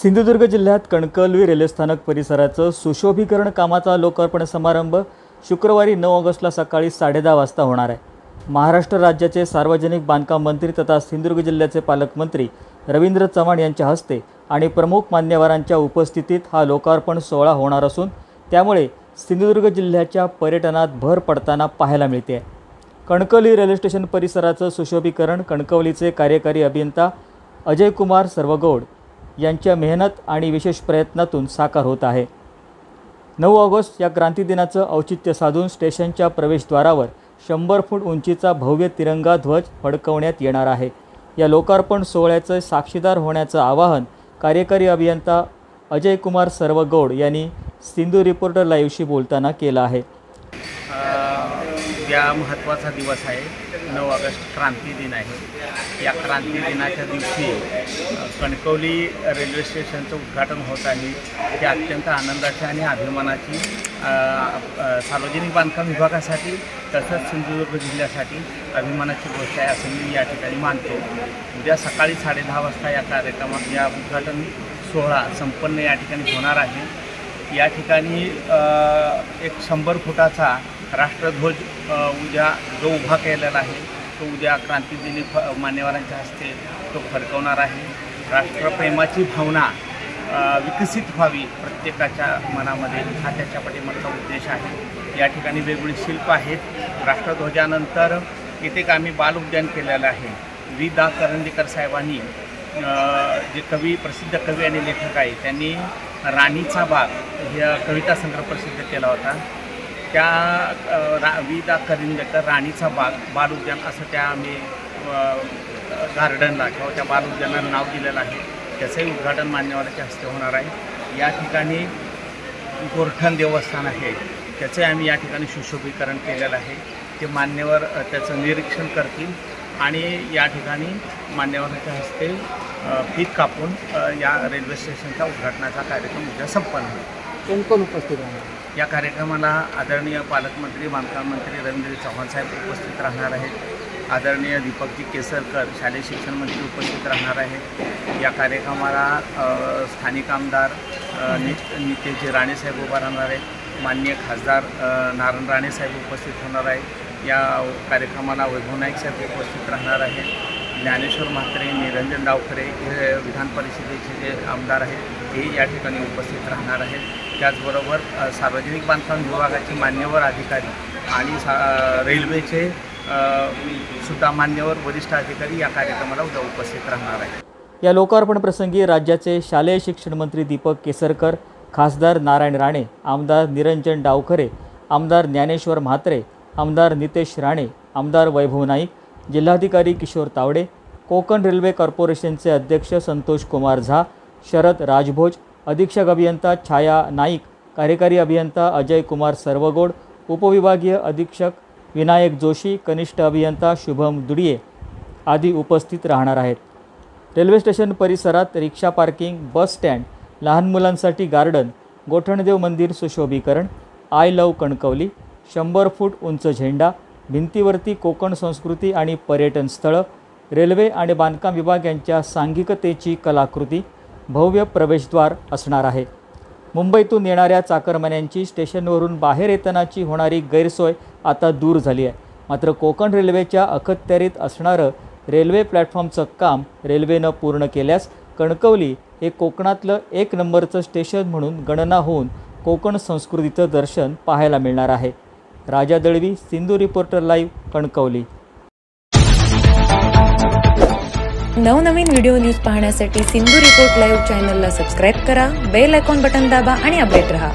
सिंधुदुर्ग जिल्ह्यात कणकवली रेल्वे स्थानक परिसराचं सुशोभीकरण कामाचा लोकार्पण समारंभ शुक्रवारी 9 ऑगस्टला सकाळी 10:30 वाजता होणार आहे। महाराष्ट्र राज्याचे सार्वजनिक बांधकाम मंत्री तथा सिंधुदुर्ग जिल्ह्याचे पालकमंत्री रवींद्र चव्हाण यांच्या हस्ते आणि प्रमुख मान्यवरांच्या उपस्थितीत हा लोकार्पण सोहळा होणार असून त्यामुळे सिंधुदुर्ग जिल्ह्याच्या पर्यटनात भर पडताना पाहायला मिळते। कणकवली रेल्वे स्टेशन परिसराचं सुशोभीकरण कणकवलीचे कार्यकारी अभियंता अजय कुमार सर्वगौड यांच्या मेहनत आणि विशेष प्रयत्नातून साकार होत आहे। 9 ऑगस्ट या क्रांती दिनाचं औचित्य साधून स्टेशनच्या प्रवेशद्वारावर 100 फूट उंचीचा भव्य तिरंगा ध्वज फडकवण्यात येणार आहे। या लोकार्पण सोहळ्याचे साक्षीदार होण्याचं आवाहन कार्यकारी अभियंता अजय कुमार सर्वगौड यांनी सिंधू रिपोर्टर लाईव्हशी बोलताना केलं आहे। या महत्त्वाचा दिवस आहे, 9 ऑगस्ट क्रांती दिन आहे। या क्रांती दिनाच्या दिवशी कणकवली रेल्वे स्टेशनचं उद्घाटन होत आहे। ही अत्यंत आनंदाची आणि अभिमानाची सार्वजनिक बांधकाम विभागासाठी तसंच सिंधुदुर्ग जिल्ह्यासाठी अभिमानाची गोष्ट आहे असं मी या ठिकाणी मानतो। उद्या सकाळी 10:30 वाजता या कार्यक्रमात या उद्घाटन सोहळा संपन्न या ठिकाणी होणार आहे। या ठिकाणी एक 100 फुटाचा राष्ट्रध्वज उद्या जो उभा केलेला आहे तो उद्या क्रांतीदिनी मान्यवरांच्या हस्ते तो फडकवणार आहे। राष्ट्रप्रेमाची भावना विकसित व्हावी प्रत्येकाच्या मनामध्ये हा त्याच्या पाठीमागचा उद्देश आहे। या ठिकाणी वेगवेगळी शिल्प आहेत। राष्ट्रध्वजानंतर इथे एक आम्ही बाल उद्यान केलेलं आहे। वि. दा. करंदीकर साहेबांनी जे प्रसिद्ध कवी आणि लेखक आहे त्यांनी राणीचा बाग या कविता संग्रह प्रसिद्ध केला होता। त्या वि. दा. करंदीकर राणीचा बाल उद्यान असं त्या आम्ही गार्डनला किंवा त्या बाल उद्यानाला नाव दिलेलं आहे। त्याचंही उद्घाटन मान्यवरांच्या हस्ते होणार आहे। या ठिकाणी गोरठण देवस्थान आहे त्याचे आम्ही या ठिकाणी सुशोभीकरण केलेलं आहे। ते मान्यवर त्याचं निरीक्षण करतील आणि या ठिकाणी मान्यवरांच्या हस्ते फीत कापून या रेल्वे स्टेशनच्या उद्घाटनाचा कार्यक्रम उद्या संपन्न होईल। कोण उपस्थित राहणार? या कार्यक्रमाला आदरणीय पालकमंत्री बांधकाम मंत्री रवींद्र चव्हाण साहेब उपस्थित राहणार आहेत। आदरणीय दीपकजी केसरकर शालेय शिक्षण मंत्री उपस्थित राहणार आहेत। या कार्यक्रमाला स्थानिक आमदार नितेश राणेसाहेब उभा राहणार आहेत। माननीय खासदार नारायण राणेसाहेब उपस्थित होणार आहेत। या कार्यक्रमाला वैभव नाईक साहेब उपस्थित राहणार आहेत। ज्ञानेश्वर म्हात्रे, निरंजन डावखरे हे विधान परिषदेचे जे आमदार आहेत हे या ठिकाणी उपस्थित राहणार आहेत। त्याचबरोबर सार्वजनिक बांधकाम विभागाचे मान्यवर अधिकारी आणि रेल्वेचे सुद्धा मान्यवर वरिष्ठ अधिकारी या कार्यक्रमाला उद्या उपस्थित राहणार आहेत। या लोकार्पण प्रसंगी राज्याचे शालेय शिक्षण मंत्री दीपक केसरकर, खासदार नारायण राणे, आमदार निरंजन डावखरे, आमदार ज्ञानेश्वर म्हात्रे, आमदार नितेश राणे, आमदार वैभव नाईक, जिल्हाधिकारी किशोर तावडे, कोकण रेल्वे कॉर्पोरेशनचे अध्यक्ष संतोष कुमार झा, शरद राजभोज, अधीक्षक अभियंता छाया नाईक, कार्यकारी अभियंता अजय कुमार सर्वगौड, उपविभागीय अधीक्षक विनायक जोशी, कनिष्ठ अभियंता शुभम दुडिये आदी उपस्थित राहणार आहेत। रेल्वे स्टेशन परिसरात रिक्षा पार्किंग, बस स्टँड, लहान मुलांसाठी गार्डन, गोठणदेव मंदिर सुशोभीकरण, आय लव कणकवली, 100 फूट उंच झेंडा, भिंतीवरती कोकण संस्कृती आणि पर्यटन स्थळं, रेल्वे आणि बांधकाम विभाग यांच्या सांघिकतेची कलाकृती, भव्य प्रवेशद्वार असणार आहे। मुंबईतून येणाऱ्या चाकरमान्यांची स्टेशनवरून बाहेर येतानाची होणारी गैरसोय आता दूर झाली आहे। मात्र कोकण रेल्वेच्या अखत्यारीत असणारं रेल्वे प्लॅटफॉर्मचं काम रेल्वेनं पूर्ण केल्यास कणकवली हे कोकणातलं 1 नंबरचं स्टेशन म्हणून गणना होऊन कोकण संस्कृतीचं दर्शन पाहायला मिळणार आहे। राजा दळवी, सिंधू रिपोर्टर लाईव्ह, कणकवली। नवनवीन व्हिडिओ न्यूज पाहण्यासाठी सिंधू रिपोर्ट लाईव्ह चॅनलला सबस्क्राईब करा, बेल आयकॉन बटन दाबा आणि अपडेट रहा।